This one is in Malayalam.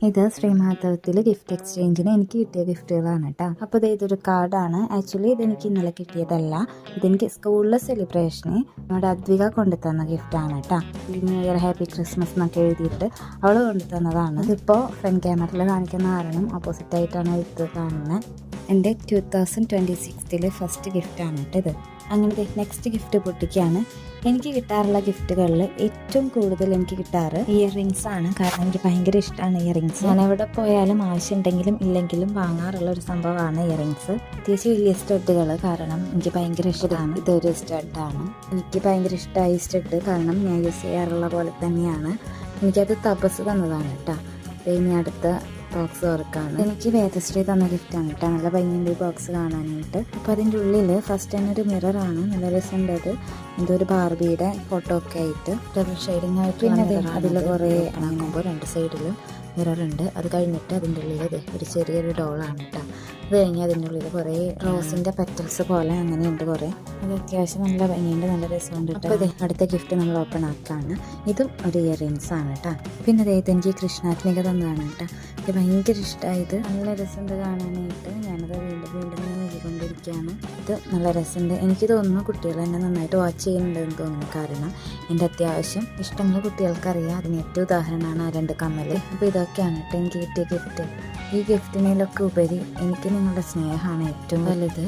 ഇത് ശ്രീമാധവത്തിൽ ഗിഫ്റ്റ് എക്സ്ചേഞ്ചിന് എനിക്ക് കിട്ടിയ ഗിഫ്റ്റുകളാണ് കേട്ടോ. അപ്പോൾ ഇതൊരു കാർഡാണ്. ആക്ച്വലി ഇതെനിക്ക് ഇന്നലെ കിട്ടിയതല്ല, ഇതെനിക്ക് സ്കൂളിലെ സെലിബ്രേഷന് നമ്മുടെ അദ്വിക കൊണ്ടു തന്ന ഗിഫ്റ്റാണ് കേട്ടോ. ന്യൂ ഇയർ ഹാപ്പി ക്രിസ്മസ് എന്നൊക്കെ എഴുതിയിട്ട് അവൾ കൊണ്ടു തന്നതാണ്. ഇതിപ്പോൾ ഫ്രണ്ട് ക്യാമറയിൽ കാണിക്കുന്ന കാരണം ഓപ്പോസിറ്റായിട്ടാണ് ഇത് കാണുന്നത്. എൻ്റെ 2026 ഫസ്റ്റ് ഗിഫ്റ്റാണ് കേട്ടോ ഇത്. അങ്ങനെ നെക്സ്റ്റ് ഗിഫ്റ്റ് പൊട്ടിക്കുകയാണ്. എനിക്ക് കിട്ടാറുള്ള ഗിഫ്റ്റുകളിൽ ഏറ്റവും കൂടുതൽ എനിക്ക് കിട്ടാറ് ഇയർ റിങ്സ് ആണ്. കാരണം എനിക്ക് ഭയങ്കര ഇഷ്ടമാണ് ഇയർ റിങ്സ്. ഞാൻ എവിടെ പോയാലും ആവശ്യമുണ്ടെങ്കിലും ഇല്ലെങ്കിലും വാങ്ങാറുള്ള ഒരു സംഭവമാണ് ഇയർ റിങ്സ്. പ്രത്യേകിച്ച് വലിയ സ്റ്റഡുകൾ, കാരണം എനിക്ക് ഭയങ്കര ഇഷ്ടമാണ്. ഇതൊരു സ്റ്റഡാണ്, എനിക്ക് ഭയങ്കര ഇഷ്ടമായി സ്റ്റഡ്. കാരണം ഞാൻ യൂസ് ചെയ്യാറുള്ള പോലെ തന്നെയാണ്. എനിക്കത് തപസ് തന്നതാണ് കേട്ടോ. ഇനി അടുത്ത ബോക്സ് തുറക്കാണ്. എനിക്ക് വേദശ്രീ തന്ന ഗിഫ്റ്റാണ് കേട്ടോ. നല്ല ഭംഗിയുണ്ട് ഈ ബോക്സ് കാണാനായിട്ട്. അപ്പോൾ അതിൻ്റെ ഉള്ളിൽ ഫസ്റ്റ് തന്നെ ഒരു മിററാണ്. നല്ല രസമുണ്ട്. അത് എന്തോ ഒരു ബാർബിയുടെ ഫോട്ടോ ഒക്കെ ആയിട്ട് ഡബിൾ ഷെയ്ഡിങ് ആയിട്ട്. പിന്നെ അതിൽ കുറേ ഇണങ്ങുമ്പോൾ രണ്ട് സൈഡിലും മിററുണ്ട്. അത് കഴിഞ്ഞിട്ട് അതിൻ്റെ ഉള്ളിൽ ഒരു ചെറിയൊരു ഡോളാണ് കേട്ടോ. അത് കഴിഞ്ഞ് അതിൻ്റെ ഉള്ളിൽ കുറേ റോസിൻ്റെ പെറ്റൽസ് പോലെ അങ്ങനെയുണ്ട് കുറേ. അത് അത്യാവശ്യം നല്ല ഭംഗിയുണ്ട്, നല്ല രസമുണ്ട് കേട്ടോ. അപ്പോൾ അടുത്ത ഗിഫ്റ്റ് നമ്മൾ ഓപ്പൺ ആക്കാണ്. ഇതും ഒരു ഇയർ റിങ്സ് ആണ് കേട്ടോ. പിന്നെ അതായത് എനിക്ക് കൃഷ്ണാത്മിക തന്നതാണ് കേട്ടോ. എനിക്ക് ഭയങ്കര ഇഷ്ടമായത്, നല്ല രസമുണ്ട് കാണാനായിട്ട്. ഞാനത് വീണ്ടും വീണ്ടും നോക്കിക്കൊണ്ടിരിക്കുകയാണ്. ഇത് നല്ല രസമുണ്ട്. എനിക്ക് തോന്നുന്നു കുട്ടികൾ എന്നെ നന്നായിട്ട് വാച്ച് ചെയ്യുന്നുണ്ടെന്ന് തോന്നുന്നു. കാരണം എൻ്റെ അത്യാവശ്യം ഇഷ്ടങ്ങൾ കുട്ടികൾക്കറിയാം. അതിന് ഏറ്റവും ഉദാഹരണമാണ് ആ രണ്ട് കമ്മൽ. അപ്പോൾ ഇതൊക്കെയാണ് കേട്ടോ എനിക്ക് കിട്ടിയ ഗിഫ്റ്റ്. ഈ ഗിഫ്റ്റിനേലൊക്കെ ഉപരി എനിക്ക് നിങ്ങളുടെ സ്നേഹമാണ് ഏറ്റവും വലുത്.